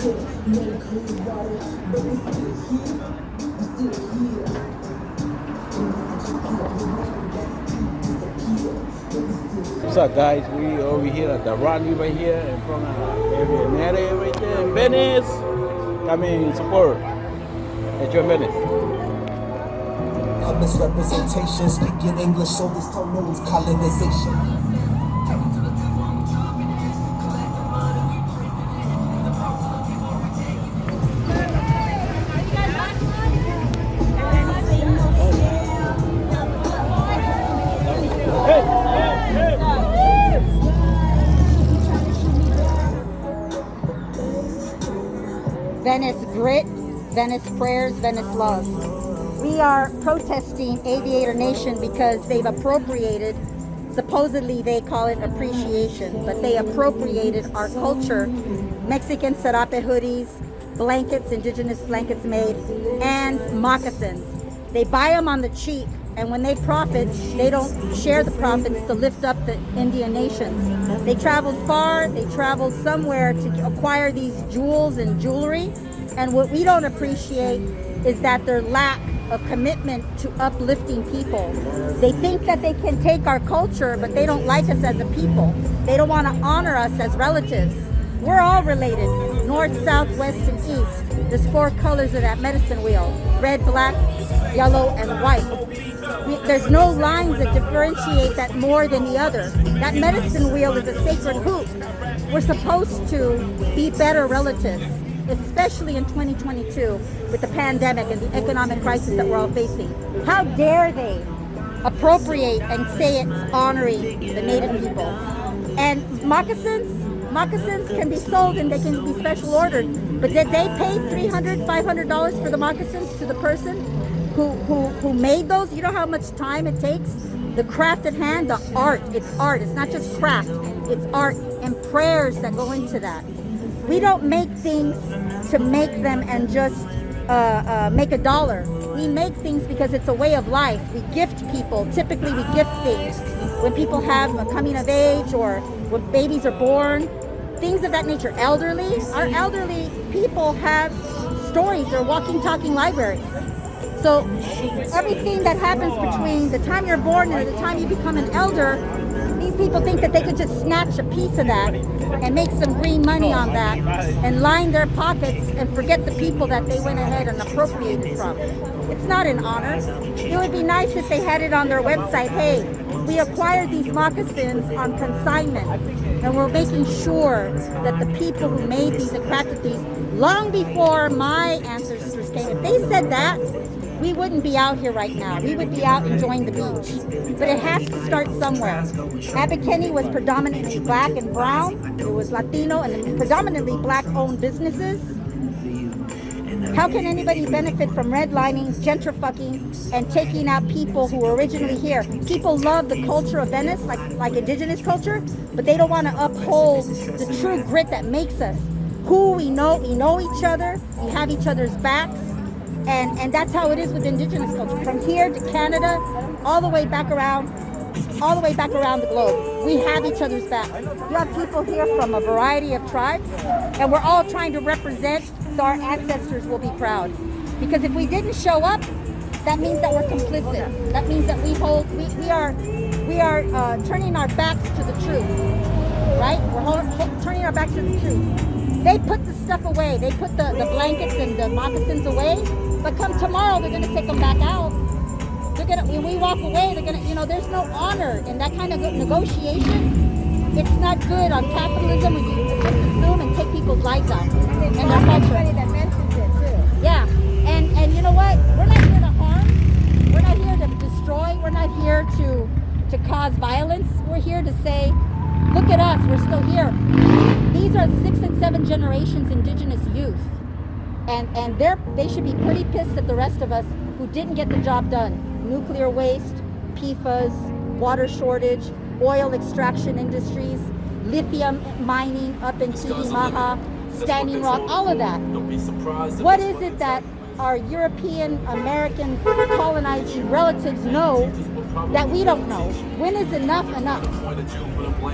What's up, guys? We over here at the Rodney right here in front of Aviator right there in Venice. Come in support at your Venice. A misrepresentation, speaking English, so this term knows colonization. Venice grit, Venice prayers, Venice love. We are protesting Aviator Nation because they've appropriated, supposedly they call it appreciation, but they appropriated our culture. Mexican serape hoodies, blankets, indigenous blankets made, and moccasins. They buy them on the cheap, and when they profit, they don't share the profits to lift up the Indian nations. They traveled far, they traveled somewhere to acquire these jewels and jewelry, and what we don't appreciate is that their lack of commitment to uplifting people. They think that they can take our culture, but they don't like us as a people. They don't want to honor us as relatives. We're all related, north, south, west, and east. There's 4 colors of that medicine wheel: red, black, yellow, and white. There's no lines that differentiate that more than the other. That medicine wheel is a sacred hoop. We're supposed to be better relatives, especially in 2022 with the pandemic and the economic crisis that we're all facing. How dare they appropriate and say it's honoring the Native people? And moccasins can be sold and they can be special ordered, but did they pay $300, $500 for the moccasins to the person who made those? You know how much time it takes? The craft at hand, the art. It's art. It's not just craft. It's art and prayers that go into that. We don't make things to make them and just make a dollar. We make things because it's a way of life. We gift people. Typically, we gift things when people have a coming of age or when babies are born, things of that nature. Our elderly people have stories. They're walking, talking libraries. So everything that happens between the time you're born and the time you become an elder, these people think that they could just snatch a piece of that and make some green money on that and line their pockets and forget the people that they went ahead and appropriated from. It's not an honor. It would be nice if they had it on their website. Hey, we acquired these moccasins on consignment, and we're making sure that the people who made these and crafted these long before my ancestors came, if they said that, we wouldn't be out here right now. We would be out enjoying the beach. But it has to start somewhere. Abercrombie was predominantly black and brown. It was Latino and predominantly black-owned businesses. How can anybody benefit from redlining, gentrifying, and taking out people who were originally here? People love the culture of Venice, like indigenous culture, but they don't want to uphold the true grit that makes us who we know. We know each other. We have each other's backs. And that's how it is with indigenous culture. From here to Canada, all the way back around the globe. We have each other's back. You have people here from a variety of tribes, and we're all trying to represent so our ancestors will be proud. Because if we didn't show up, that means that we're complicit. That means that we are turning our backs to the truth, right? We're turning our backs to the truth. They put the stuff away. They put the blankets and the moccasins away. But come tomorrow, they're going to take them back out. When we walk away, they're going to, there's no honor in that kind of negotiation. It's not good on capitalism when you just assume and take people's lives out and their culture. That mentions it too. Yeah, and you know what? We're not here to harm. We're not here to destroy. We're not here to cause violence. We're here to say, look at us. We're still here. These are 6 and 7 generations indigenous youth. And they should be pretty pissed at the rest of us who didn't get the job done. Nuclear waste, PFAS, water shortage, oil extraction industries, lithium mining up in Maha, Standing Rock, all of that. What is it that our European American colonizing relatives know that we don't know? When is enough enough?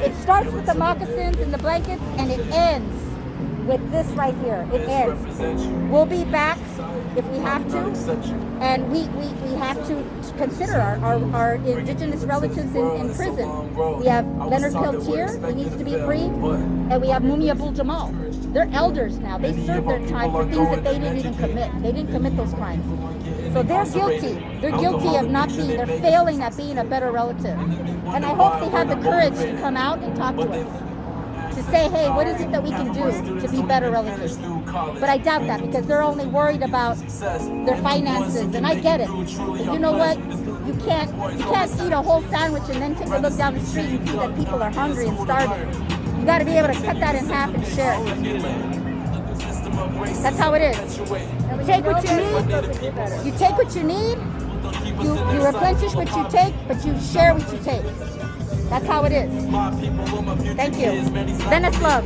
It starts with the moccasins and the blankets, and it ends with this right here. It ends. We'll be back if we have to, and we have to consider our indigenous relatives in prison. We have Leonard Peltier, he needs to be free, and we have Mumia Abdul Jamal. They're elders now. They served their time for things that they didn't even commit. They didn't commit those crimes. So they're guilty. They're guilty of not being, they're failing at being a better relative. And I hope they have the courage to come out and talk to us. To say, hey, what is it that we can do to be better relatives? But I doubt that because they're only worried about their finances, and I get it. But you know what? You can't eat a whole sandwich and then take a look down the street and see that people are hungry and starving. You got to be able to cut that in half and share it. That's how it is. You take what you need. You take what you need. You replenish what you take, but you share what you take. That's how it is. Thank you. Venice love.